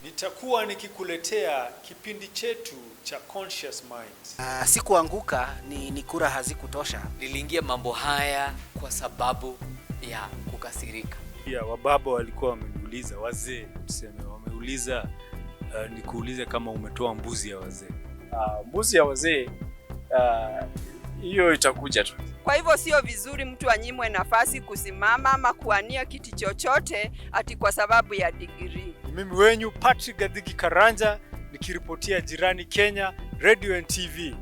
Nitakuwa nikikuletea kipindi chetu cha Conscious Minds. Sikuanguka ni kura hazikutosha. Niliingia mambo haya kwa sababu ya kukasirika. Pia wababa walikuwa wameniuliza, wazee tuseme wameuliza nikuulize kama umetoa mbuzi ya wazee. Mbuzi ya wazee hiyo itakuja tu. Kwa hivyo sio vizuri mtu anyimwe nafasi kusimama ama kuania kiti chochote ati kwa sababu ya degree. Mimi wenyu Patrick Gadhigi Karanja nikiripotia Jirani Kenya Radio and TV.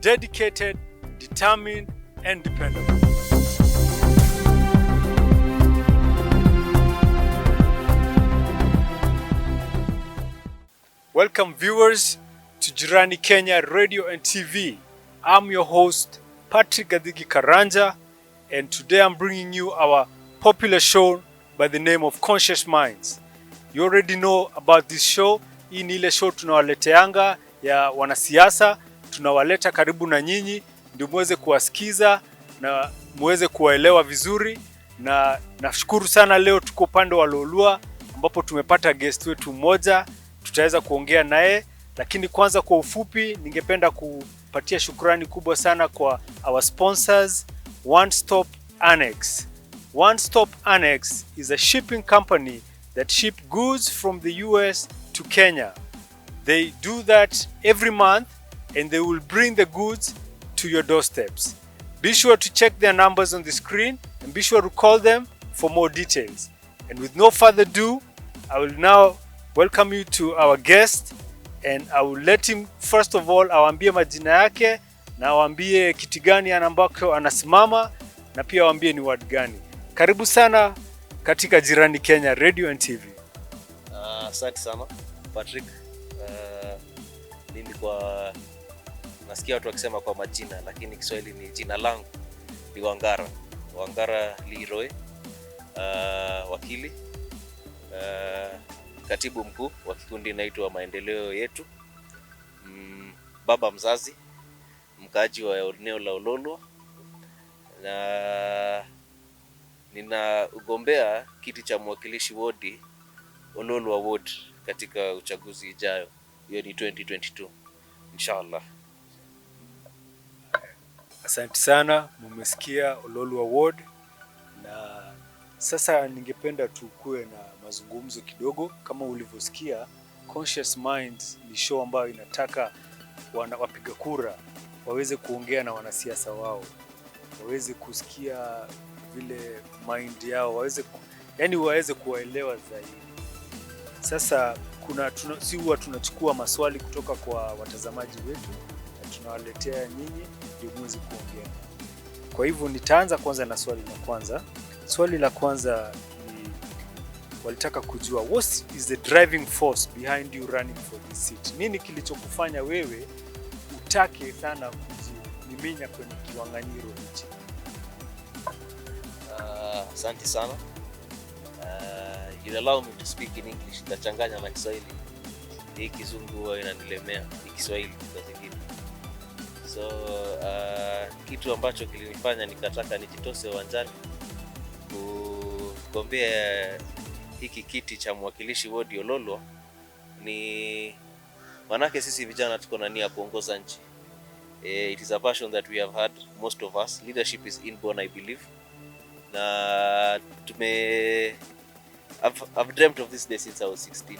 Dedicated, determined and dependable. Welcome viewers to Jirani Kenya Radio and TV. I'm your host Patrick Gadhigi Karanja, and today I'm bringing you our popular show by the name of Conscious Minds. You already know about this show. Hii ni ile show tunawaleteanga ya wanasiasa, tunawaleta karibu na nyinyi ndio muweze kuwasikiza na muweze kuwaelewa vizuri. Na nashukuru sana leo tuko upande wa Lolua ambapo tumepata guest wetu mmoja, tutaweza kuongea naye, lakini kwanza kwa ufupi ningependa kupatia shukrani kubwa sana kwa our sponsors, One Stop Annex. One Stop Annex is a shipping company that ship goods from the US to Kenya. They do that every month and they will bring the goods to your doorsteps. Be sure to check their numbers on the screen and be sure to call them for more details. And with no further ado, I will now welcome you to our guest, and I will let him first of all awambie majina yake na awambie kiti gani ambako anasimama na pia awambie ni ward gani. Karibu sana katika Jirani Kenya Radio and TV. Asante sana Patrick. Mimi kwa nasikia watu wakisema kwa majina, lakini Kiswahili ni jina langu ni Wangara. Wangara Leroy, wakili, katibu mkuu wa kikundi inaitwa Maendeleo Yetu, baba mzazi, mkaaji wa eneo la Ololwa, na ninagombea kiti cha mwakilishi wodi Ololwa ward katika uchaguzi ijayo. Hiyo ni 2022 inshallah. Asante sana, mmesikia Ololwa ward, na sasa ningependa tukue na mazungumzo kidogo. Kama ulivyosikia, Conscious Minds ni show ambayo inataka wapiga kura waweze kuongea na wanasiasa wao, waweze kusikia vile mind yao, waweze kuwaelewa zaidi. Sasa si huwa tunachukua maswali kutoka kwa watazamaji wetu na tunawaletea nyinyi ndio muweze kuongea. Kwa hivyo nitaanza kwanza na swali la kwanza. Swali la kwanza ni walitaka kujua, what is the driving force behind you running for this seat? Nini kilichokufanya wewe utake sana kujimiminya kwenye kiwanganyiro hichi? Asante sana. You allow me to speak in English. Nitachanganya na Kiswahili. Hii kizungu huwa inanilemea, hii Kiswahili kwa zingine. So kitu ambacho kilinifanya nikataka nijitose uwanjani kugombea hiki kiti cha mwakilishi wodi Ololwa ni manake sisi vijana tuko na nia kuongoza nchi. It is a passion that we have had, most of us. Leadership is inborn, I believe. Na I've dreamt of this day since I was 16.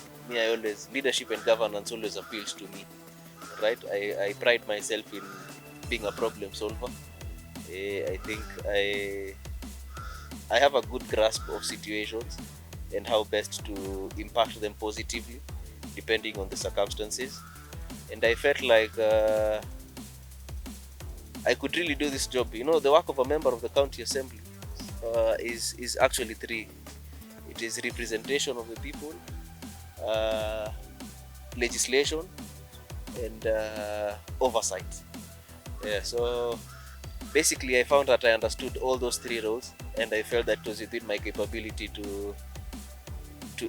Leadership and governance always appeals to me, right? I pride myself in being a problem solver. I think I have a good grasp of situations and how best to impact them positively depending on the circumstances. And I felt like I could really do this job. You know, the work of a member of the county assembly is actually three. It is representation of the people, legislation, and oversight. Yeah, so basically I found that I understood all those three roles, and I felt that it was within my capability to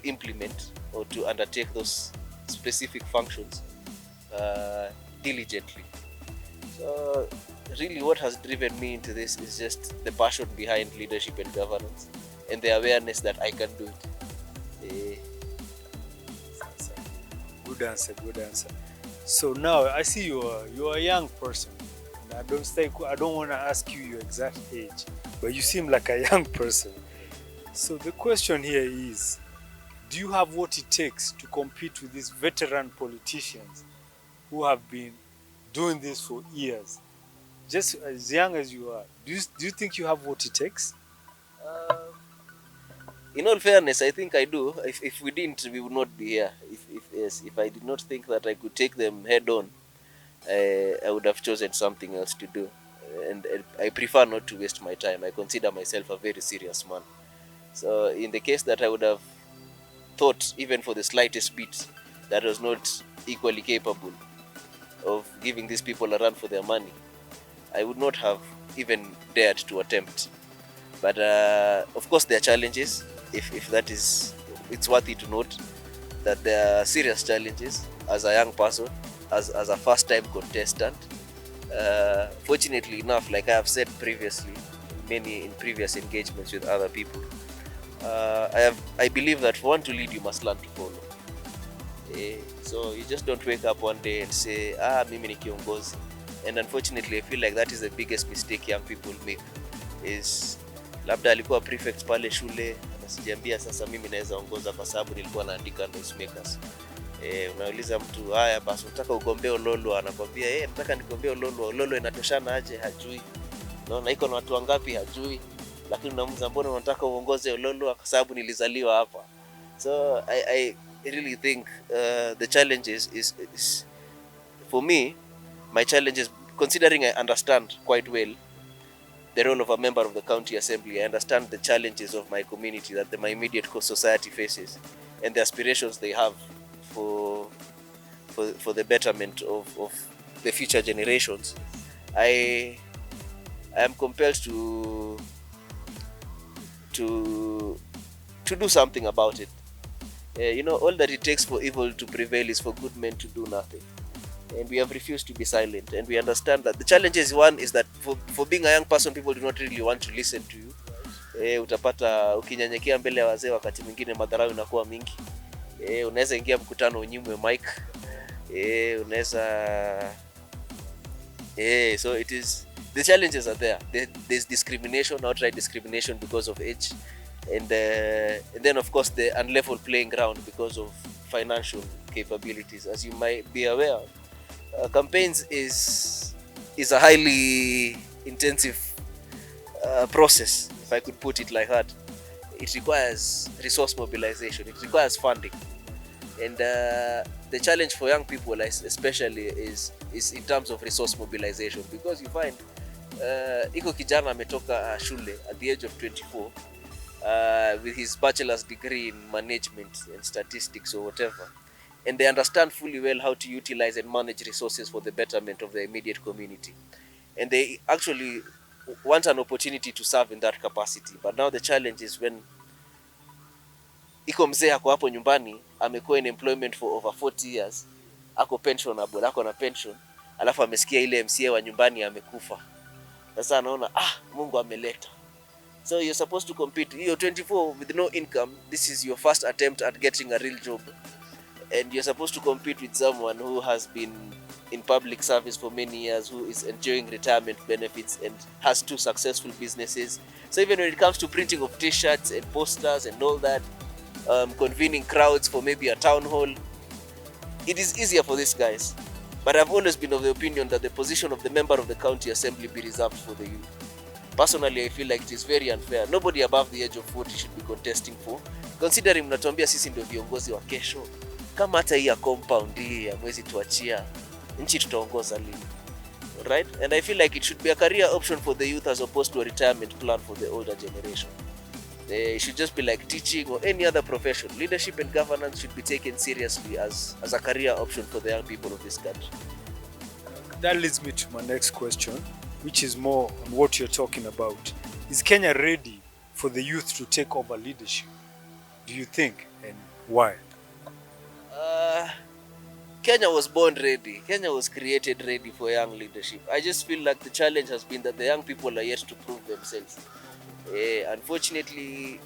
implement or to undertake those specific functions diligently. So really what has driven me into this is just the passion behind leadership and governance, and the awareness that I can do it. Good answer, good answer. So now I see you're a young person. And I don't want to ask you your exact age, but you seem like a young person. So the question here is, do you have what it takes to compete with these veteran politicians who have been doing this for years? Just as young as you are, do you think you have what it takes? In all fairness, I think I do. If we didn't, we would not be here. If I did not think that I could take them head on, I would have chosen something else to do. And I prefer not to waste my time. I consider myself a very serious man. So in the case that I would have thought, even for the slightest bit, that I was not equally capable of giving these people a run for their money, I would not have even dared to attempt. But of course there are challenges. If that is, it's worthy to note that there are serious challenges as a young person, as a first-time contestant. Fortunately enough, like I have said previously, in previous engagements with other people, I believe that for one to lead, you must learn to follow. So you just don't wake up one day and say, mimi ni kiongozi. And unfortunately, I feel like that is the biggest mistake young people make. Is labda alikuwa prefect pale shule, anasijiambia sasa mimi naweza ongoza kwa sababu nilikuwa naandika noisemakers. Unauliza mtu, haya basi unataka ugombee Ololo, anakwambia nataka nigombee Ololo. Ololo inatoshana aje? Hajui. Naona iko na watu wangapi? Hajui. Lakini unamuuliza mbona unataka uongoze Ololo? Kwa sababu nilizaliwa hapa. So I really think the challenge is for me, my challenge is, considering I understand quite well the role of a member of the county assembly, I understand the challenges of my community that my immediate society faces, and the aspirations they have for the betterment of the future generations. I am compelled to do something about it. All that it takes for evil to prevail is for good men to do nothing. And we have refused to be silent, and we understand that the challenge is, one is that for being a young person, people do not really want to listen to you. Utapata ukinyenyekea mbele ya wazee wakati mwingine madharau inakuwa mingi. Unaweza ingia mkutano unyimwe mic. So it is, the challenges are there. There's discrimination, outright discrimination because of age, and then of course the unlevel playing ground because of financial capabilities. As you might be aware, campaigns is a highly intensive process, if I could put it like that. It requires resource mobilization, it requires funding, and the challenge for young people especially is in terms of resource mobilization, because you find iko kijana ametoka shule at the age of 24 with his bachelor's degree in management and statistics or whatever, and they understand fully well how to utilize and manage resources for the betterment of the immediate community, and they actually want an opportunity to serve in that capacity. But now the challenge is when iko mzee ako hapo nyumbani, amekuwa in employment for over 40 years, ako pensionable, ako na pension, alafu amesikia ile MCA wa nyumbani amekufa. Sasa anaona Mungu ameleta. So you're supposed to compete. You're 24 with no income. This is your first attempt at getting a real job, and you're supposed to compete with someone who has been in public service for many years, who is enjoying retirement benefits and has 2 successful businesses. So even when it comes to printing of t-shirts and posters and all that, convening crowds for maybe a town hall, it is easier for these guys. But I've always been of the opinion that the position of the member of the county assembly be reserved for the youth. Personally, I feel like it is very unfair. Nobody above the age of 40 should be contesting for, considering mnatuambia sisi ndio viongozi wa kesho. Kama hata hii ya compound hii ya mwezi tuachia, nchi tutaongoza lini? Right? And I feel like it should be a career option for the youth as opposed to a retirement plan for the older generation. It should just be like teaching or any other profession. Leadership and governance should be taken seriously as a career option for the young people of this country. That leads me to my next question, which is more on what you're talking about. Is Kenya ready for the youth to take over leadership? Do you think, and why? Kenya was born ready. Kenya was created ready for young leadership. I just feel like the challenge has been that the young people are yet to prove themselves. Unfortunately,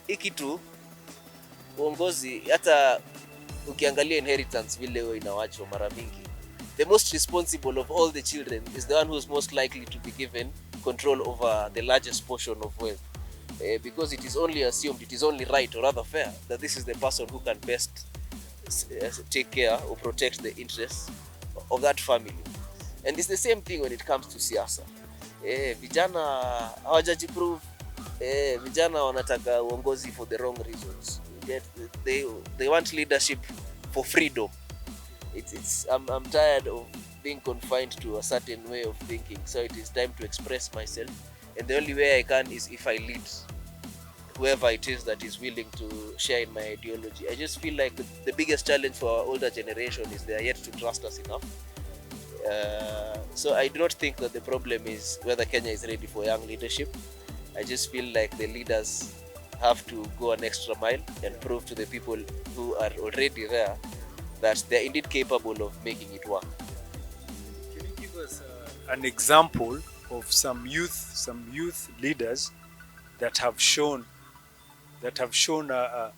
hiki tu uongozi, hata ukiangalia inheritance vile huwa inawachwa mara mingi, the most responsible of all the children is the one who is most likely to be given control over the largest portion of wealth. Because it is only assumed, it is only right or rather fair that this is the person who can best take care or protect the interests of that family. And it's the same thing when it comes to siasa. Vijana hawajajiprove. Vijana wanataka uongozi for the wrong reasons. They want leadership for freedom. I'm tired of being confined to a certain way of thinking, so it is time to express myself, and the only way I can is if I lead whoever it is that is willing to share in my ideology. I just feel like the biggest challenge for our older generation is they are yet to trust us enough. So I do not think that the problem is whether Kenya is ready for young leadership. I just feel like the leaders have to go an extra mile and prove to the people who are already there that they are indeed capable of making it work. Can you give us an example of some youth leaders that have shown a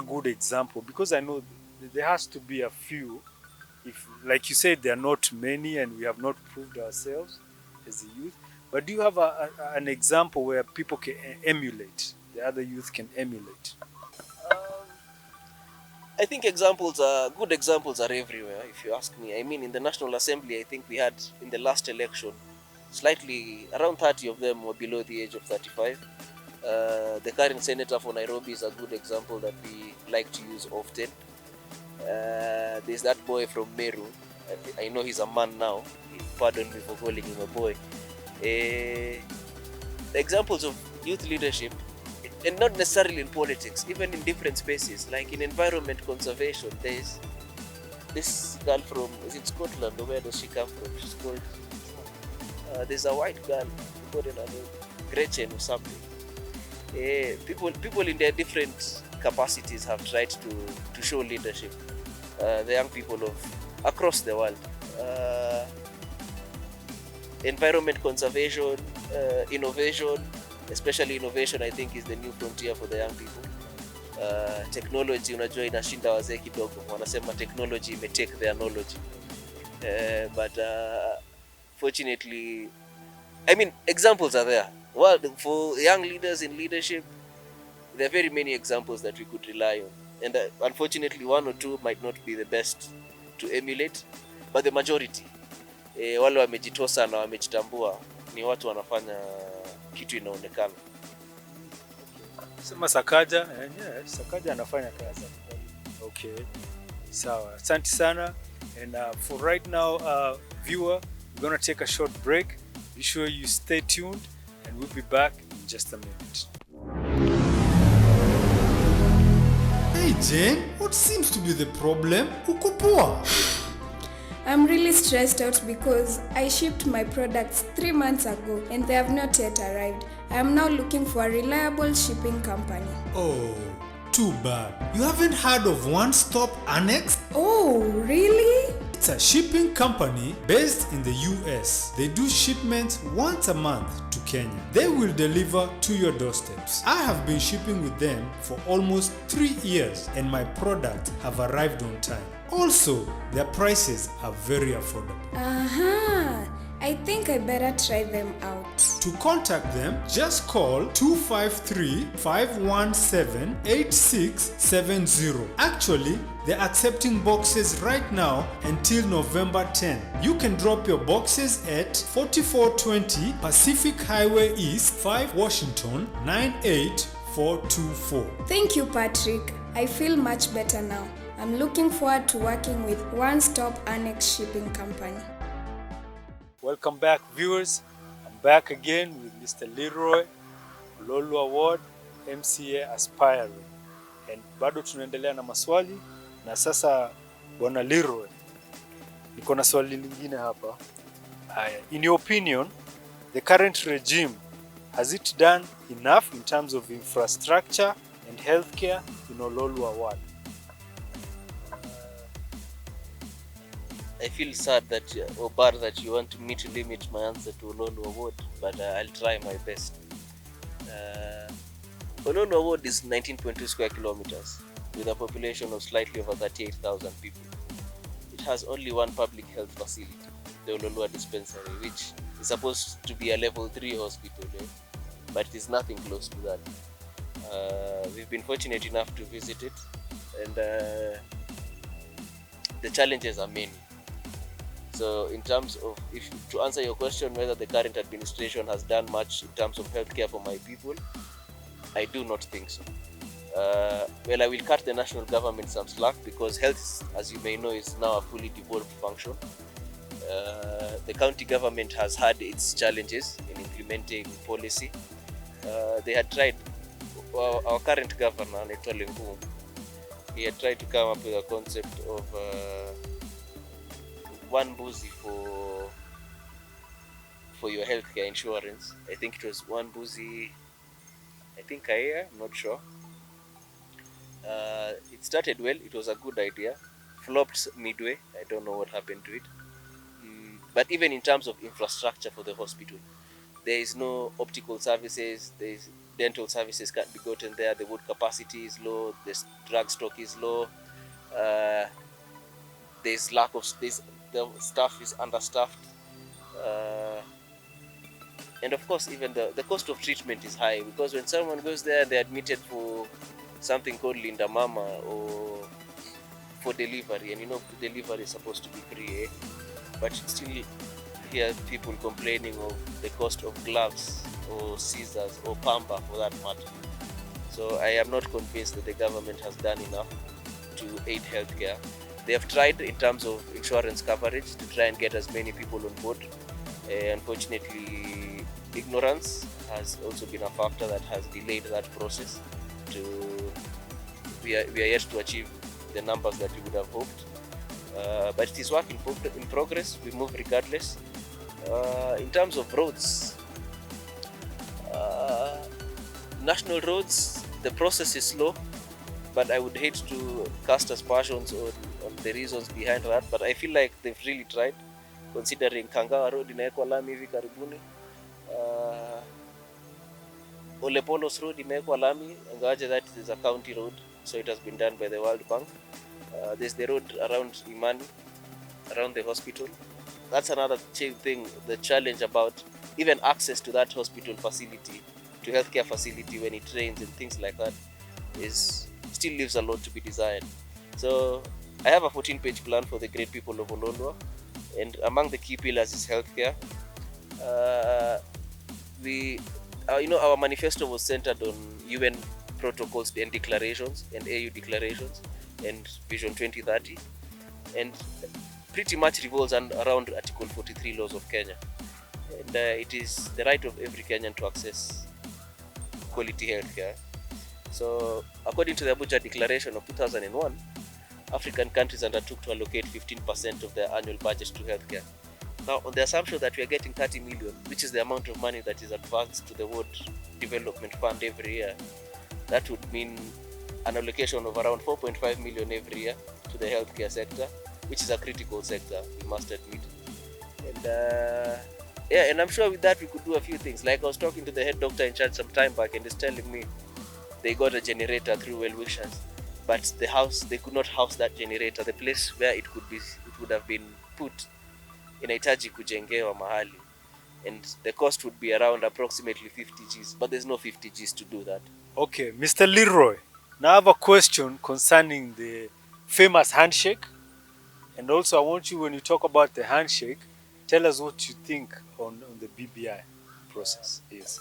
good example? Because I know there has to be a few. If, like you said, there are not many, and we have not proved ourselves as a youth. But do you have an example where people can emulate? The other youth can emulate. I think good examples are everywhere, if you ask me. I mean, in the National Assembly, I think we had, in the last election, slightly around 30 of them were below the age of 35. The current senator for Nairobi is a good example that we like to use often. There's that boy from Meru. I know he's a man now. Pardon me for calling him a boy. The examples of youth leadership, and not necessarily in politics, even in different spaces, like in environment conservation. There's this girl from, is it Scotland, or where does she come from? She's called, there's a white girl, Gretchen or something. People in their different capacities have tried to show leadership. The young people of across the world. Environment conservation, innovation, especially innovation, I think is the new frontier for the young people. Technology, unajua inashinda wazee kidogo, wanasema technology may take their knowledge. But fortunately, I mean, examples are there. Well, for young leaders in leadership, there are very many examples that we could rely on. And unfortunately, one or two might not be the best to emulate, but the majority, wale wamejitosa na wamejitambua, ni watu wanafanya kitu inaonekana. Sema Sakaja, Sakaja anafanya kazi. Okay. Sawa. Asante sana. And for right now, viewer, we're going to take a short break. Be sure you stay tuned, and we'll be back in just a minute. Hey Jane, what seems to be the problem? Uko poa? I'm really stressed out because I shipped my products 3 months ago and they have not yet arrived. I am now looking for a reliable shipping company. Oh, too bad. You haven't heard of One Stop Annex? Oh, really? It's a shipping company based in the US. They do shipments once a month to Kenya. They will deliver to your doorsteps. I have been shipping with them for almost 3 years and my products have arrived on time. Also, their prices are very affordable. I think I better try them out. To contact them, just call 253-517-8670. Actually, they're accepting boxes right now until November 10. You can drop your boxes at 4420 Pacific Highway East, 5 Washington, 98424. Thank you, Patrick. I feel much better now. I'm looking forward to working with One Stop Annex Shipping Company. Welcome back, viewers. I'm back again with Mr. Leroy Lolu Award, MCA Aspiring. And bado tunaendelea na maswali, na sasa Bwana Leroy, niko na swali lingine hapa. In your opinion, the current regime, has it done enough in terms of infrastructure and healthcare in Lolu Award? I feel sad that or bad that you want me to limit my answer to Ololwa Ward, but I'll try my best. Ololwa Ward is 19.2 square kilometers with a population of slightly over 38,000 people. It has only one public health facility, the Ololwa Dispensary, which is supposed to be a level 3 hospital, but it is nothing close to that. We've been fortunate enough to visit it, and the challenges are many. So in terms of, to answer your question whether the current administration has done much in terms of healthcare for my people, I do not think so. Well, I will cut the national government some slack because health, as you may know, is now a fully devolved function. The county government has had its challenges in implementing policy. They had tried, our current governor, he had tried to come up with a concept of one buzi for your healthcare insurance. I think it was one buzi, I think a year, I'm not sure. It started well, it was a good idea, flopped midway, I don't know what happened to it. But even in terms of infrastructure for the hospital, there is no optical services, dental services can't be gotten there, the wood capacity is low, the drug stock is low, there's lack of space, the staff is understaffed, and of course even the cost of treatment is high, because when someone goes there, they're admitted for something called Linda Mama or for delivery, and you know delivery is supposed to be free, but still hear people complaining of the cost of gloves or scissors or pamba for that matter. So I am not convinced that the government has done enough to aid healthcare. They have tried in terms of insurance coverage to try and get as many people on board. Unfortunately, ignorance has also been a factor that has delayed that process. We are yet to achieve the numbers that we would have hoped. But it is work in progress. We move regardless. In terms of roads, national roads, the process is slow, but I would hate to cast aspersions on the reasons behind that, but I feel like they've really tried, considering Kangawa Road imewekwa lami hivi karibuni, Ole Polos Road imewekwa lami, ingawaje that is a county road, so it has been done by the World Bank. There's the road around Imani, around the hospital. That's another thing, the challenge about even access to that hospital facility, to healthcare facility when it rains and things like that, still leaves a lot to be desired. So I have a 14-page plan for the great people of Ololwa, and among the key pillars is healthcare. Our manifesto was centered on UN protocols and declarations, and AU declarations, and Vision 2030, and pretty much revolves around Article 43 laws of Kenya. And it is the right of every Kenyan to access quality healthcare. So, according to the Abuja Declaration of 2001, African countries undertook to allocate 15% of their annual budget to healthcare. Now, on the assumption that we are getting 30 million, which is the amount of money that is advanced to the World Development Fund every year, that would mean an allocation of around 4.5 million every year to the healthcare sector, which is a critical sector, we must admit. And I'm sure with that we could do a few things. Like I was talking to the head doctor in charge some time back, and he's telling me they got a generator through well wishers, but the house, they could not house that generator. The place where it would have been put inahitaji kujengewa mahali, and the cost would be around approximately 50 Gs, but there's no 50 Gs to do that. Okay, Mr. Leroy, now I have a question concerning the famous handshake, and also I want you, when you talk about the handshake, tell us what you think on the BBI process is.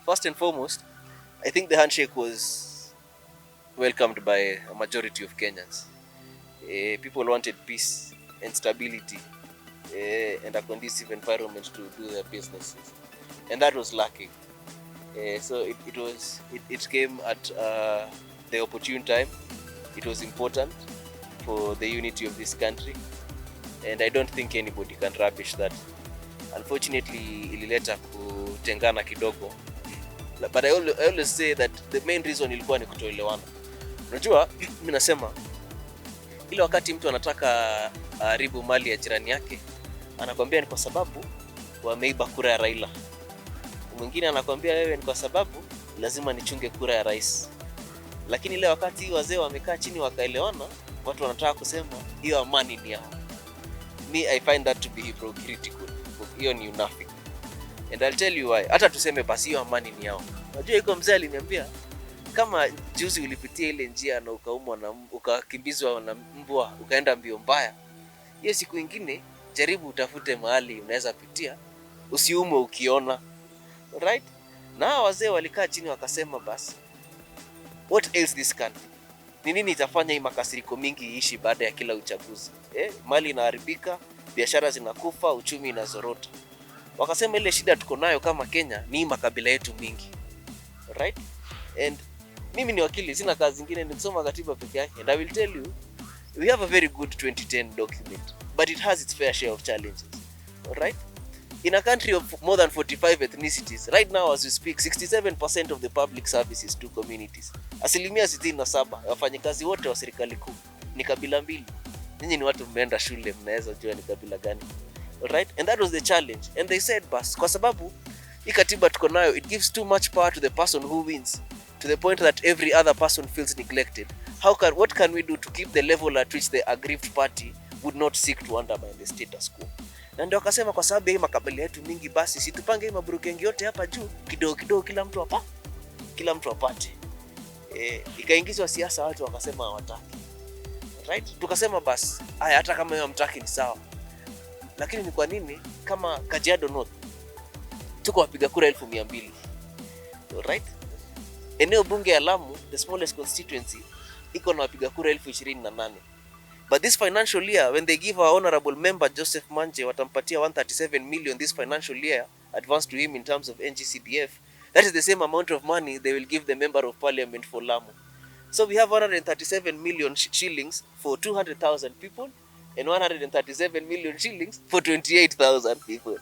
First and foremost, I think the handshake was welcomed by a majority of Kenyans. People wanted peace and stability and a conducive environment to do their businesses, and that was lacking. So it came at the opportune time. It was important for the unity of this country, and I don't think anybody can rubbish that. Unfortunately, ilileta kutengana kidogo, but I always say that the main reason ilikuwa ni kutoelewana. Unajua, mimi nasema Ile wakati mtu anataka haribu mali ya jirani yake, anakwambia ni kwa sababu wameiba kura ya Raila. Mwingine anakwambia wewe ni kwa sababu lazima nichunge kura ya rais. Lakini ile wakati wazee wamekaa chini wakaelewana, watu wanataka kusema hiyo amani ni yao. Me, I find that to be hypocritical. Hiyo ni unafiki. And I'll tell you why. Hata tuseme basi hiyo amani ni yao. Unajua iko mzee aliniambia kama juzi ulipitia ile njia na ukaumwa na ukakimbizwa na mbwa ukaenda mbio mbaya, hiyo siku nyingine jaribu utafute mahali unaweza pitia usiumwe ukiona. Right? Na wazee walikaa chini wakasema basi, what else this country? Ni nini itafanya hii makasiriko mingi iishi baada ya kila uchaguzi? Mali inaharibika, biashara zinakufa, uchumi inazorota. Wakasema ile shida tuko nayo kama Kenya ni makabila yetu mingi. Right? And mimi ni wakili, sina kazi zingine, nisoma katiba peke yake. And I will tell you, we have a very good 2010 document, but it has its fair share of challenges. Alright? In a country of more than 45 ethnicities, right now as we speak, 67% of the public services to communities. 67% ya wafanyikazi wote wa serikali kuu ni kabila mbili. Ninyi ni watu mmeenda shule, mnaweza jua ni kabila gani. Alright? And that was the challenge. And they said, bas, kwa sababu hii katiba tuko nayo, it gives too much power to the person who wins, to the point that every other person feels neglected. What can we do to keep the level at which the aggrieved party would not seek to undermine the status quo? Na ndio akasema kwa sababu hii makabila yetu mingi, basi situpange hii maburukengi yote hapa juu kidogo kidogo, kila mtu apate. Ikaingizwa siasa, watu wakasema hawataki. Right? Tukasema basi haya, hata kama yeye hamtaki ni sawa. Lakini ni kwa nini kama Kajiado North tuko wapiga kura 200,000? Right? Eneo bunge ya Lamu, the smallest constituency, iko na wapiga kura 28,000. But this financial year, when they give our honorable member Joseph Manje watampatia 137 million this financial year advance to him in terms of NGCDF, that is the same amount of money they will give the member of parliament for Lamu. So we have 137 million shillings for 200,000 people and 137 million shillings for 28,000 people.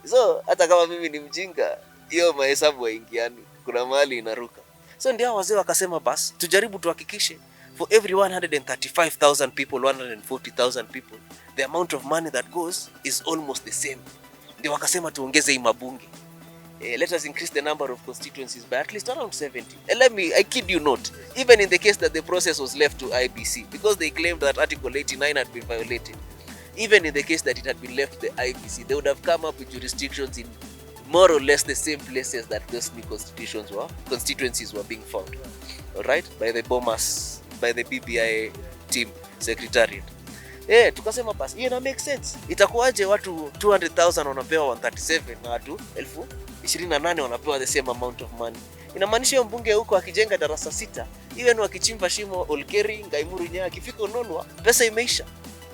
So hata kama mimi ni mjinga, hiyo mahesabu haingiani, kuna mahali inaruka. So ndio wazee wakasema basi tujaribu tuhakikishe for every 135,000 people, 140,000 people, the amount of money that goes is almost the same. Ndio wakasema tuongeze hii mabunge. Let us increase the number of constituencies by at least around 70. And I kid you not, even in the case that the process was left to IBC, because they claimed that Article 89 had been violated, even in the case that it had been left to the IBC, they would have come up with jurisdictions in more or less the same places that those new constituencies were being found. Alright? By the Bomas, by the BBI team secretariat. Tukasema basi hiyo ina make sense. Itakuwaje watu 200,000 wanapewa 137 na watu 28,000 wanapewa the same amount of money? Inamaanisha hiyo mbunge huko akijenga darasa 6, even wakichimba shimo Olkeri, Ngaimuru, Nyaya, akifika Nolwa, pesa imeisha.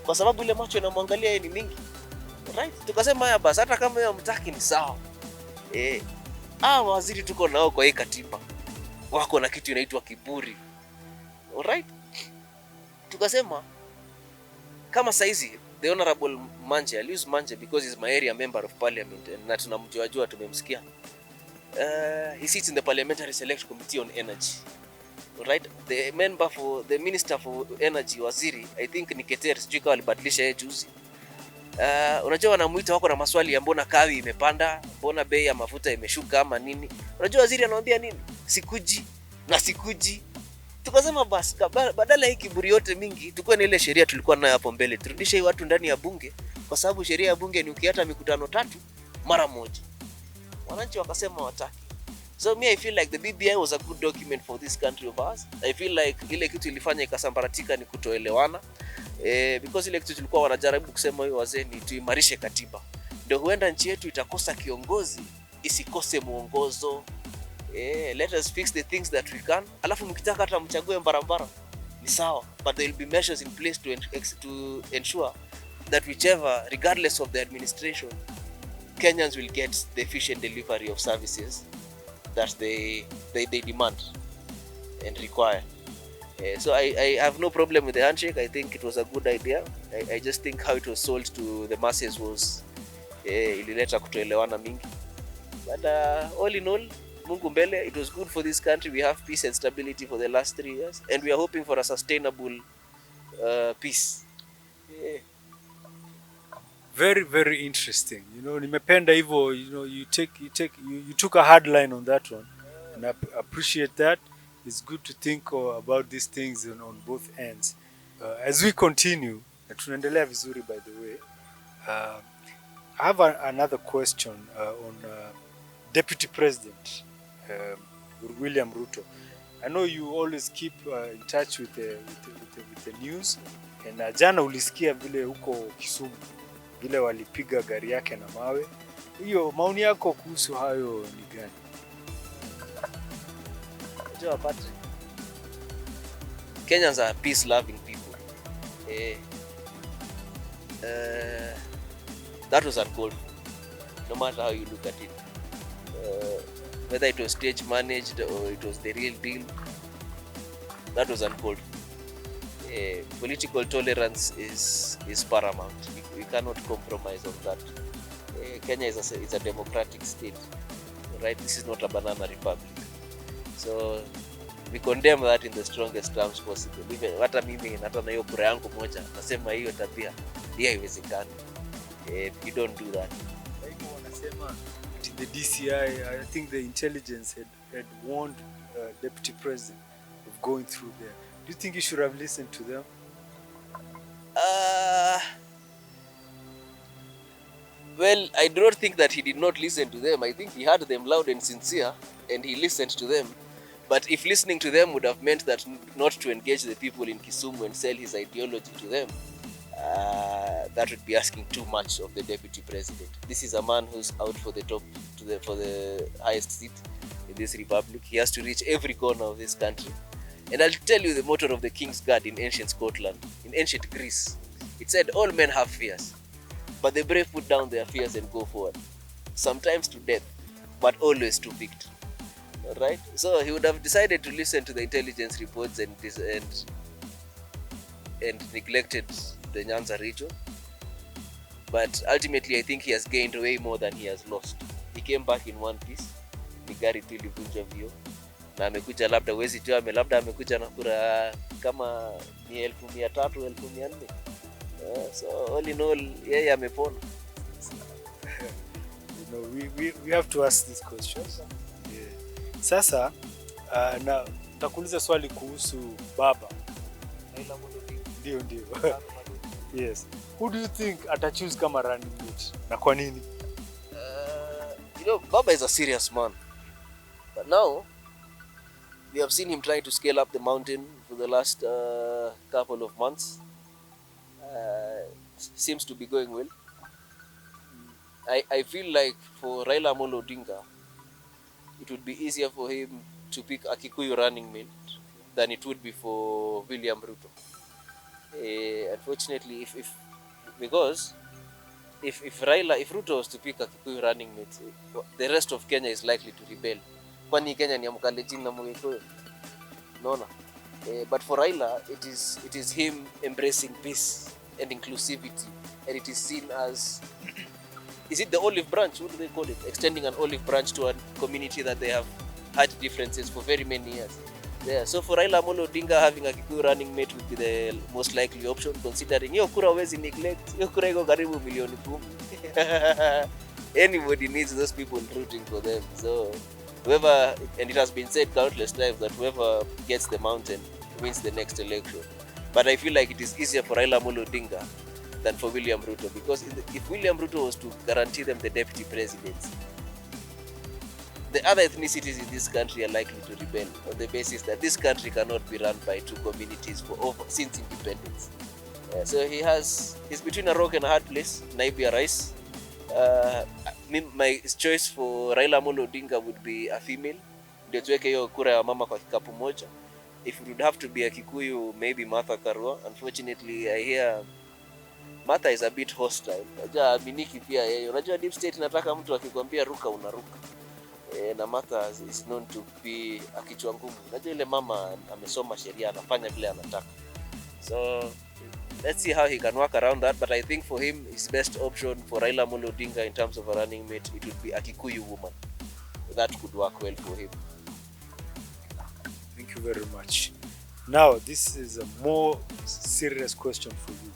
Kwa sababu ile macho inamwangalia yeye ni mingi. Right? Tukasema haya basi, hata kama yeye mtaki ni sawa. Waziri tuko nao kwa hii katiba wako na kitu inaitwa kiburi. Alright? Tukasema kama saizi the honorable Manje, I'll use Manje because he's my area member of parliament na tunamjua tumemsikia. He sits in the parliamentary select committee on energy. Alright? The minister for energy, waziri, I think ni Keter, sijui kama alibadilisha yeye juzi. Unajua wanamuita wako na maswali ya mbona kawi imepanda, mbona bei ya mafuta imeshuka ama nini. Unajua waziri anamwambia nini? Sikuji. Tukasema basi badala hii kiburi yote mingi, tukue na ile sheria tulikuwa nayo hapo mbele. Turudishe hii watu ndani ya bunge, kwa sababu sheria ya bunge ni ukiata mikutano 3 mara moja. Wananchi wakasema wataki. So me I feel like the BBI was a good document for this country of ours. I feel like ile kitu ilifanya ikasambaratika ni kutoelewana. Because ile kitu tulikuwa wanajaribu kusema hiyo wazee ni tuimarishe katiba. Ndio huenda nchi yetu itakosa kiongozi, isikose muongozo. Let us fix the things that we can. Alafu mkitaka hata mchague barabara ni sawa, but there will be measures in place to ensure that whichever, regardless of the administration, Kenyans will get the efficient delivery of services that they demand and require. So I have no problem with the handshake. I think it was a good idea. I just think how it was sold to the masses was ilileta kutoelewana mingi. But all in all, Mungu mbele, it was good for this country. We have peace and stability for the last 3 years, and we are hoping for a sustainable peace. Yeah. Very very interesting. Nimependa hivyo, you took a hard line on that one, and I appreciate that. It's good to think about these things on both ends. As we continue, na tunaendelea vizuri by the way. I have another question on Deputy President William Ruto. I know you always keep in touch with the news, and jana ulisikia vile huko Kisumu vile walipiga gari yake na mawe. Hiyo maoni yako kuhusu hayo ni gani? Unajua Patrick, Kenyans are peace loving people. That was uncalled for, no matter how you look at it. Whether it was stage managed or it was the real deal, that was uncalled for. Political tolerance is paramount. We cannot compromise on that. Kenya is a democratic state, right? This is not a banana republic. So we condemn that in the strongest terms possible. Even hata mimi hata na hiyo kura yangu moja nasema hiyo tabia haiwezekani. You don't do that. Wanasema the DCI, I think the intelligence had warned Deputy President of going through there. Do you think you should have listened to them? Well, I do not think that he did not listen to them. I think he heard them loud and sincere, and he listened to them. But if listening to them would have meant that not to engage the people in Kisumu and sell his ideology to them, that would be asking too much of the Deputy President. This is a man who's out for the highest seat in this republic. He has to reach every corner of this country. And I'll tell you the motto of the King's Guard in ancient Scotland, in ancient Greece. It said, all men have fears, but the brave put down their fears and go forward. Sometimes to death, but always to victory. Right? So he would have decided to listen to the intelligence reports and neglected the Nyanza region. But ultimately, I think he has gained way more than he has lost. He came back in one piece. Ni gari tu ilivunja vio. Na amekuja labda wezi jua labda amekuja na kura kama ni 300,000, 400,000. So all in all, yeye amepona. We have to ask these questions. Yeah. Sasa na nitakuuliza swali kuhusu baba. Ndio. Yes. Who do you think atachoose kama running mate? Na kwa nini? Baba is a serious man. But now we have seen him trying to scale up the mountain for the last couple of months. Seems to be going well. I feel like for Raila Amolo Odinga, it would be easier for him to pick a Kikuyu running mate than it would be for William Ruto. Unfortunately, if Ruto was to pick a Kikuyu running mate, the rest of Kenya is likely to rebel. Kwani Kenya ni Mkalenjin na Mgikuyu. No. But for Raila, it is him embracing peace and inclusivity, and it is seen as, is it the olive branch? What do they call it? Extending an olive branch to a community that they have had differences for very many years. Yeah, so for Raila Amolo Odinga, having a Kikuyu running mate would be the most likely option, considering hiyo kura huwezi neglect. Hiyo kura iko karibu milioni 10. Anybody needs those people rooting for them. So whoever, and it has been said countless times that whoever gets the mountain wins the next election. But I feel like it is easier for Raila Amolo Odinga than for William Ruto, because if William Ruto was to guarantee them the deputy presidency, the other ethnicities in this country are likely to rebel on the basis that this country cannot be run by two communities since independence. So he's between a rock and a hard place. Naibu Rais. My choice for Raila Amolo Odinga would be a female. Ndio tuweke hiyo kura ya mama kwa kikapu moja. If it would have to be a Kikuyu, maybe Martha Karua. Unfortunately, I hear Martha is a bit hostile. Unajua aminiki pia yeye. Unajua deep state nataka mtu akikwambia ruka unaruka. Na Martha is known to be akichwa ngumu. Unajua ile mama amesoma sheria, anafanya vile anataka. So let's see how he can work around that, but I think for him, his best option for Raila Amolo Odinga in terms of a running mate, it would be a Kikuyu woman. That could work well for him. Thank you very much. Now, this is a more serious question for you.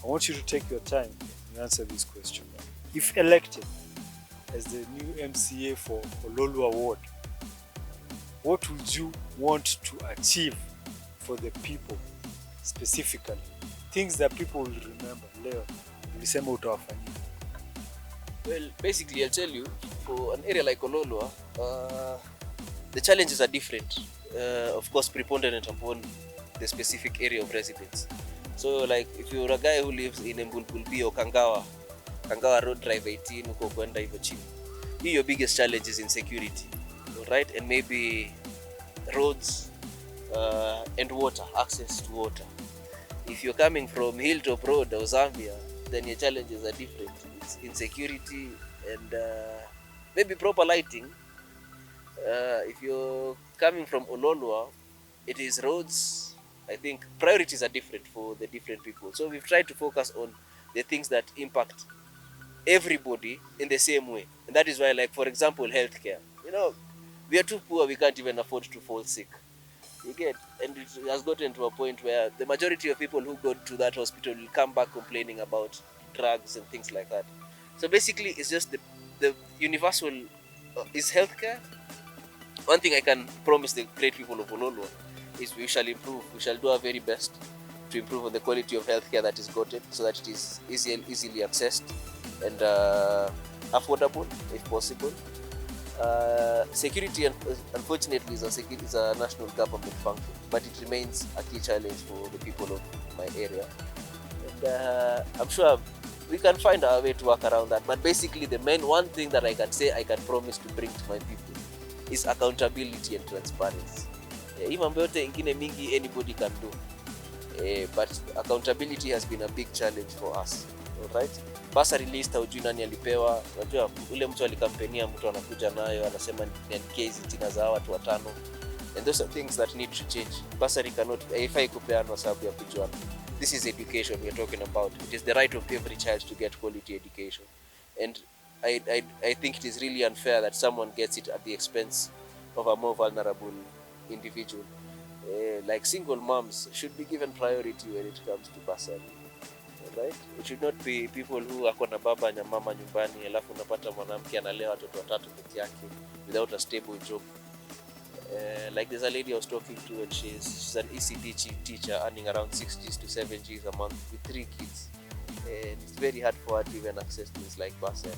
I want you to take your time and answer this question. If elected as the new MCA for Ololua Ward, what would you want to achieve for the people specifically? Things that people will remember. Leo, ulisema utawafanyia. Well, basically, I'll tell you, for an area like Ololua, the challenges are different. Of course, preponderant upon the specific area of residence. So, like, if you're a guy who lives in Mbulbulbi or Kangawa Road Drive 18, uko kwenda hivyo chini, your biggest challenge is insecurity, right? And maybe roads and water, access to water. If you're coming from Hilltop Road or Zambia, then your challenges are different. It's insecurity and maybe proper lighting. If you're coming from Ololua, it is roads. I think priorities are different for the different people. So we've tried to focus on the things that impact everybody in the same way. And that is why, like, for example, healthcare. You know, we are too poor, we can't even afford to fall sick. You get? And it has gotten to a point where the majority of people who go to that hospital will come back complaining about drugs and things like that. So basically, it's just the universal is healthcare. One thing I can promise the great people of Ololua is we shall improve. We shall do our very best to improve on the quality of healthcare that is gotten, so that it is easily accessed and affordable, if possible. Security, unfortunately, is a national government function, but it remains a key challenge for the people of my area. And I'm sure we can find our way to work around that. But basically, the main one thing that I can say I can promise to bring to my people is accountability and transparency. Hii mambo yote ingine mingi anybody can do, but accountability has been a big challenge for us. Alright, bursary list haujui nani alipewa. Unajua ule mtu alikampenia, mtu anakuja nayo anasema ni hizi jina za watu watano, and those are things that need to change. Bursary cannot haifai kupeanwa sababu ya kujuana. This is education we are talking about. It is the right of every child to get quality education, and I think it is really unfair that someone gets it at the expense of a more vulnerable individual. Like single moms should be given priority when it comes to bursary. Right? It should not be people who wako na baba na mama nyumbani alafu unapata mwanamke analea watoto watatu peke yake without a stable job. Like there's a lady I was talking to, and she's an ECD teacher earning around 6Gs to 7Gs a month with 3 kids. And it's very hard for her to even access things like bursary.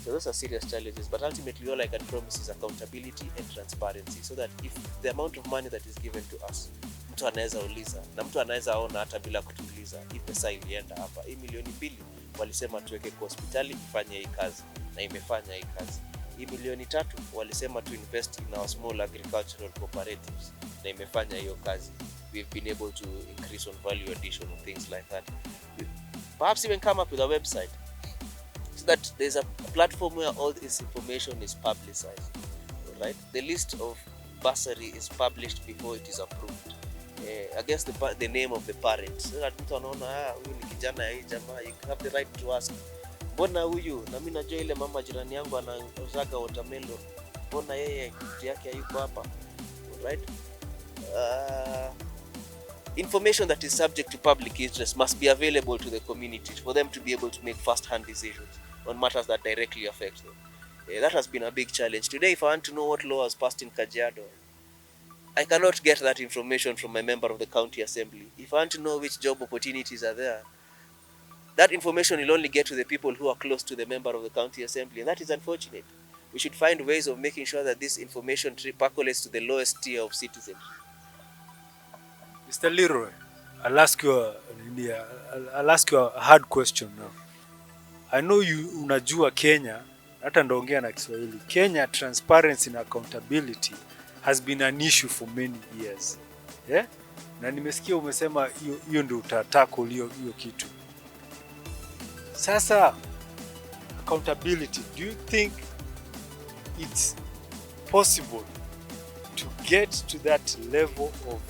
So those are serious challenges, but ultimately all I can promise is accountability and transparency, so that if the amount of money that is given to us, mtu anaweza uliza na mtu anaweza ona hata bila kutuuliza, hii pesa ilienda hapa, hii milioni 2 walisema tuweke kwa hospitali ifanye hii kazi na imefanya hii kazi. Hii milioni 3 walisema to invest in our small agricultural cooperatives na imefanya hiyo kazi. We've been able to increase on value addition and things like that. Perhaps even come up with a website, so that there's a platform where all this information is publicized. Right? The list of bursary is published before it is approved. Against the name of the parents. So that mtu anaona huyu ni kijana ya hii jamaa, you have the right to ask, mbona huyu na mimi najua ile mama jirani yangu anauzaga watermelon, mbona yeye mtu yake hayuko hapa? Right? Information that is subject to public interest must be available to the community for them to be able to make first-hand decisions on matters that directly affect them. That has been a big challenge. Today, if I want to know what law was passed in Kajiado, I cannot get that information from a member of the county assembly. If I want to know which job opportunities are there, that information will only get to the people who are close to the member of the county assembly, and that is unfortunate. We should find ways of making sure that this information percolates to the lowest tier of citizens. Mr. Leroy, I'll ask you a hard question now. I know you unajua Kenya, hata ndaongea na Kiswahili. Kenya, transparency and accountability has been an issue for many years. Yeah? Na nimesikia umesema hiyo ndio utatako hiyo kitu. Sasa accountability, do you think it's possible to get to that level of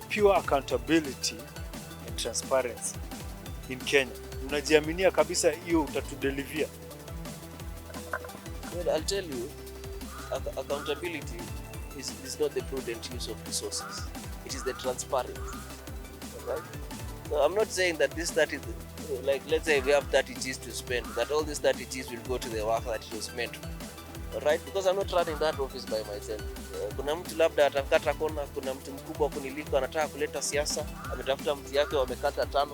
pure accountability and transparency in Kenya? Unajiaminia kabisa hiyo utatudelivia? Well, I'll tell you, accountability is not the prudent use of resources. which is the transparent. Right? So I'm not saying that this 30, like let's say we have 30 G's to spend, that all these 30 G's will go to the work that it was meant for. Right? Because I'm not running that office by myself. Kuna mtu labda atakata kona, kuna mtu mkubwa kuniliko anataka kuleta siasa, ametafuta mtu yake wamekata 5.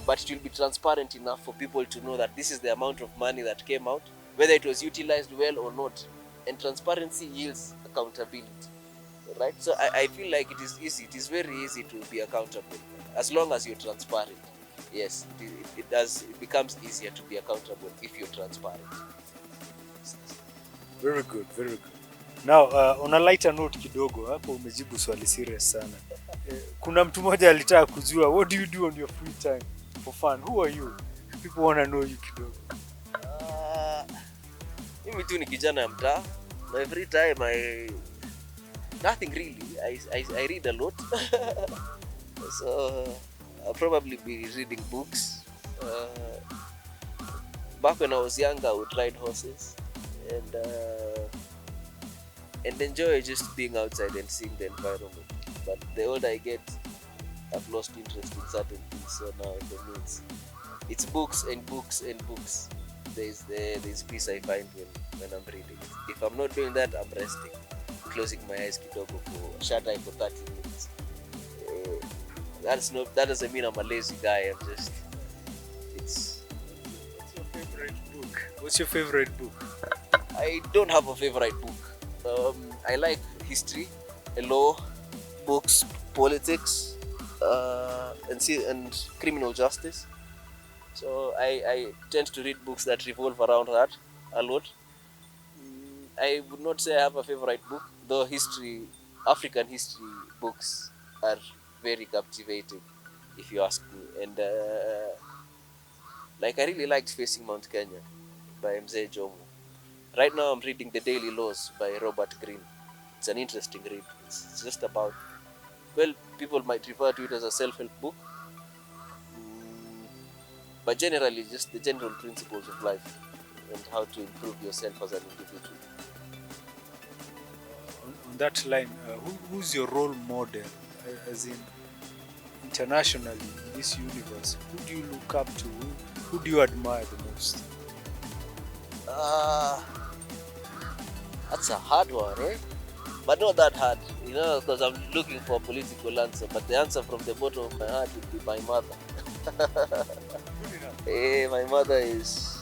But it will be transparent enough for people to know that this is the amount of money that came out, whether it was utilized well or not. And transparency yields accountability. Right? So I feel like it is easy. It is very easy to be accountable as long as you're transparent. Yes, it becomes easier to be accountable if you're transparent. Very good, very good. Now, on a lighter note kidogo, hapo umejibu swali serious sana. Kuna mtu mmoja alitaka kujua, what do you do on your free time for fun? Who are you? People want to know you kidogo. Mimi tu ni kijana ya mtaa. My free time, nothing really. I read a lot. So I'll probably be reading books. Back when I was younger, I would ride horses and enjoy just being outside and seeing the environment. But the older I get, I've lost interest in certain things. So now for me, it's books and books and books. There's peace I find when I'm reading. If I'm not doing that, I'm resting, closing my eyes kidogo for shut eye for 30 minutes. That doesn't mean I'm a lazy guy. I'm just What's your favorite book? What's your favorite book? I don't have a favorite book. I like history, law, books, politics, and criminal justice. So I tend to read books that revolve around that a lot. I would not say I have a favorite book, though African history books are very captivating, if you ask me. And I really liked Facing Mount Kenya by MCA Jomo. Right now I'm reading The Daily Laws by Robert Greene. It's an interesting read. It's just about, well, people might refer to it as a self-help book, but generally just the general principles of life and how to improve yourself as an individual. On that line, who's your role model, as in internationally in this universe? Who do you look up to? Who do you admire the most? That's a hard one, eh? But not that hard, because I'm looking for a political answer. But the answer from the bottom of my heart would be my mother. My mother is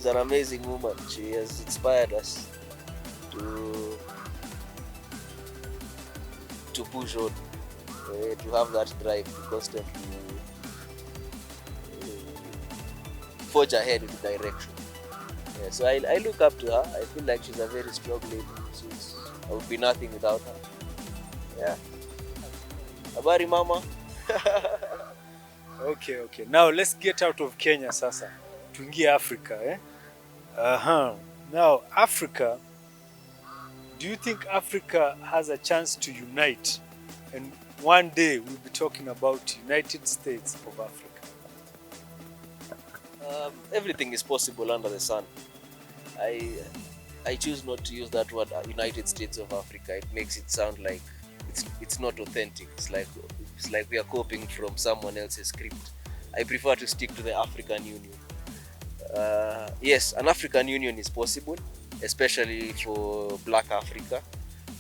an amazing woman. She has inspired us to push on, to have that drive to constantly forge ahead in the direction. Yeah, so I look up to her. I feel like she's a very strong lady. I would be nothing without her. Yeah. Habari mama. Okay. Now let's get out of Kenya sasa. Tuingie Africa, eh? Now Africa, do you think Africa has a chance to unite? And one day we'll be talking about United States of Africa. Everything is possible under the sun. I choose not to use that word United States of Africa. It makes it sound like it's not authentic. It's like we are copying from someone else's script. I prefer to stick to the African Union. Yes, an African Union is possible, especially for Black Africa,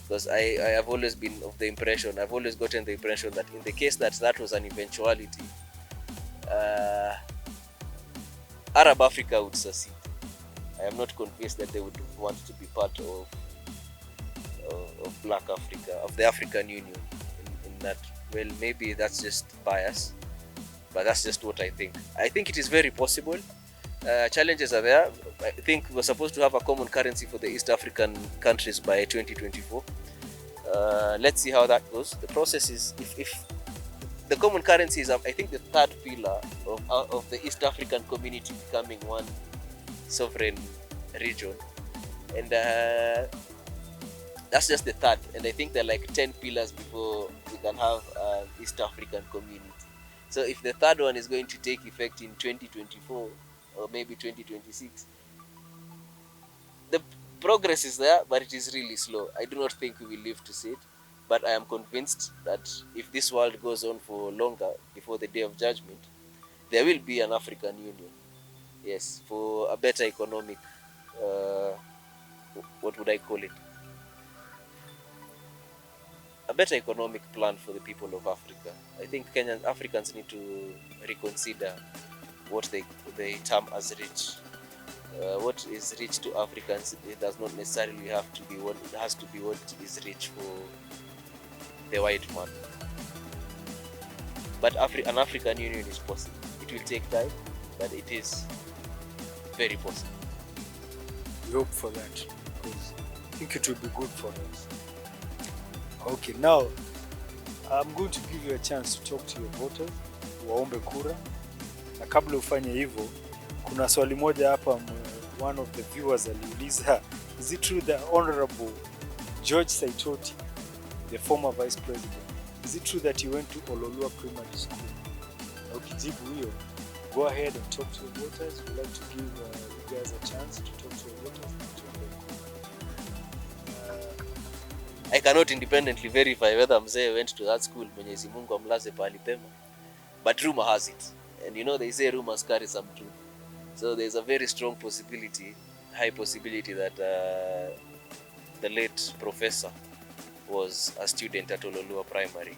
because I have always been of the impression, I've always gotten the impression that in the case that was an eventuality, Arab Africa would succeed. I am not convinced that they would want to be part of Black Africa, of the African Union, in that. Well, maybe that's just bias, but that's just what I think. I think it is very possible. Challenges are there. I think we're supposed to have a common currency for the East African countries by 2024. Let's see how that goes. The process is, if the common currency is, I think, the third pillar of the East African community becoming one sovereign region, and that's just the third. And I think there are like 10 pillars before we can have an East African community. So if the third one is going to take effect in 2024 or maybe 2026, the progress is there, but it is really slow. I do not think we will live to see it. But I am convinced that if this world goes on for longer before the day of judgment, there will be an African Union. Yes, for a better economic, what would I call it? A better economic plan for the people of Africa. I think Africans need to reconsider what they term as rich. What is rich to Africans, it does not necessarily have to be what it has to be what is rich for the white man. But an African Union is possible. It will take time, but it is very possible. We hope for that, because I think it will be good for us. Okay, now I'm going to give you a chance to talk to your voters, waombe kura. Na kabla ufanye hivyo, kuna swali moja hapa, one of the viewers aliuliza, is it true that Honorable George Saitoti, the former vice president, is it true that he went to Ololua Primary School? Na ukijibu hiyo, go ahead and talk to your voters. We'd like to give you guys a chance to talk to your voters. I cannot independently verify whether Mzee went to that school. Mwenyezi Mungu amlaze pahali pema. But rumor has it. And you know, they say rumors carry some truth. So there's a very strong possibility, high possibility that the late professor was a student at Ololua Primary.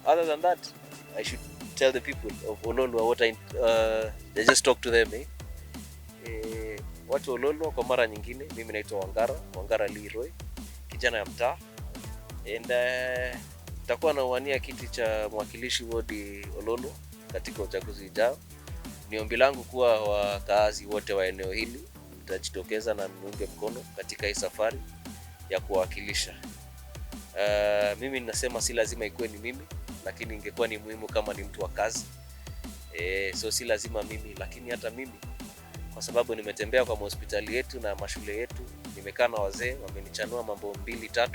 Other than that, I should tell the people of Ololua what I just talk to them. Watu Ololua kwa mara nyingine, mimi naitwa Wangara Leroy, kijana ya mtaa. And nitakuwa nawania kiti cha mwakilishi wodi Ololua katika uchaguzi ujao. Ni ombi langu kuwa wakaazi wote wa eneo hili mtajitokeza na mniunge mkono katika hii safari ya kuwakilisha. Mimi ninasema si lazima ikuwe ni mimi, lakini ingekuwa ni muhimu kama ni mtu wa kazi. So si lazima mimi, lakini hata mimi, kwa sababu nimetembea kwa hospitali yetu na mashule yetu, nimekaa na wazee, wamenichanua mambo 2-3.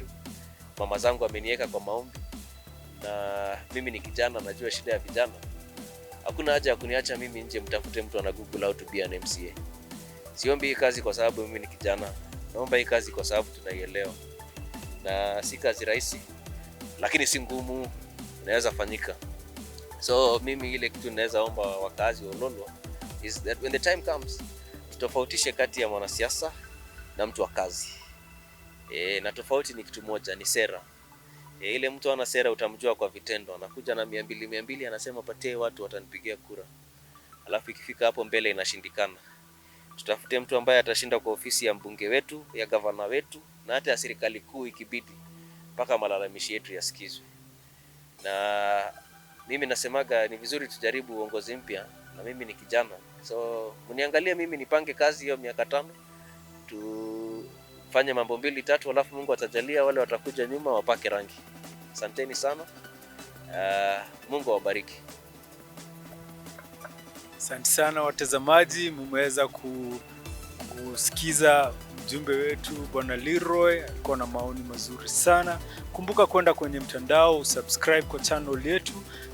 Mama zangu wameniweka kwa maombi, na mimi ni kijana, najua shida ya vijana. Hakuna haja ya kuniacha mimi nje mtafute mtu ana Google how to be an MCA. Siombi hii kazi kwa sababu mimi ni kijana, naomba hii kazi kwa sababu tunaielewa. Na si kazi rahisi, lakini si ngumu, inaweza fanyika. So mimi ile kitu ninaweza omba wakazi wa Ololua is that when the time comes, tutofautishe kati ya mwanasiasa na mtu wa kazi. Na tofauti ni kitu moja, ni sera. Ile mtu ana sera utamjua kwa vitendo. Anakuja na 200 anasema patie watu watanipigia kura. Alafu ikifika hapo mbele inashindikana. Tutafute mtu ambaye atashinda kwa ofisi ya mbunge wetu, ya gavana wetu, na hata ya serikali kuu ikibidi, mpaka malalamishi yetu yasikizwe. Na mimi nasemaga ni vizuri tujaribu uongozi mpya, na mimi ni kijana. So mniangalie mimi nipange kazi hiyo miaka 5. Tufanye mambo 2-3, alafu Mungu atajalia wale watakuja nyuma wapake rangi. Asanteni sana. Mungu awabariki. Asante sana watazamaji, mmeweza kusikiza mjumbe wetu Bwana Leroy, alikuwa na maoni mazuri sana. Kumbuka kwenda kwenye mtandao, usubscribe kwa channel yetu,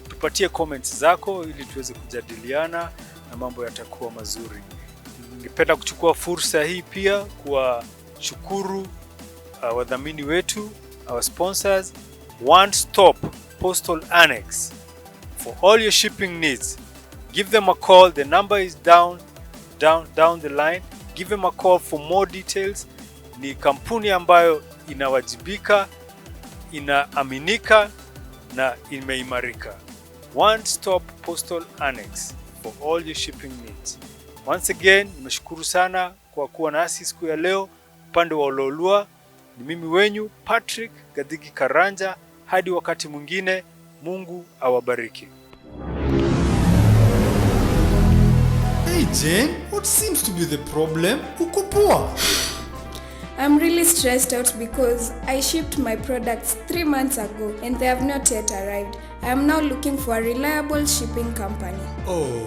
tupatie comments zako ili tuweze kujadiliana na mambo yatakuwa mazuri. Ningependa kuchukua fursa hii pia kuwashukuru wadhamini wetu, our sponsors, One Stop Postal Annex. For all your shipping needs, give them a call. The number is down the line. Give them a call for more details. Ni kampuni ambayo inawajibika, inaaminika na imeimarika. One Stop Postal Annex for all your shipping needs. Once again, nimeshukuru sana kwa kuwa nasi siku ya leo. Upande wa Ololua ni mimi wenyu Patrick Gadhigi Karanja. Hadi wakati mwingine, Mungu awabariki. Hey Jane, what seems to be the problem? Uko poa? I'm really stressed out because I shipped my products 3 months ago and they have not yet arrived. I am now looking for a reliable shipping company. Oh,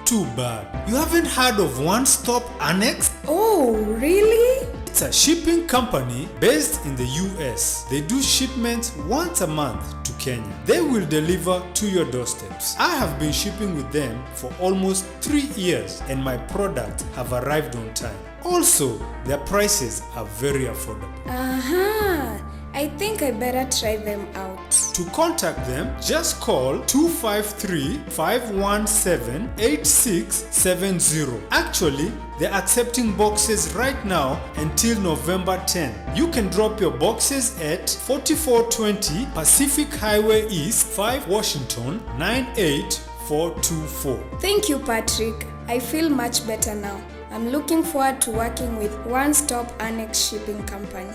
too bad. You haven't heard of One Stop Annex? Oh, really? It's It's a shipping company based in the US. They do shipments once a month to Kenya. They will deliver to your doorsteps. I have been shipping with them for almost 3 years and my products have arrived on time. Also, their prices are very affordable. I think I better try them out. To contact them, just call 253-517-8670. Actually, they're accepting boxes right now until November 10. You can drop your boxes at 4420 Pacific Highway East, 5 Washington, 98424. Thank you, Patrick. I feel much better now. I'm looking forward to working with One Stop Annex Shipping Company.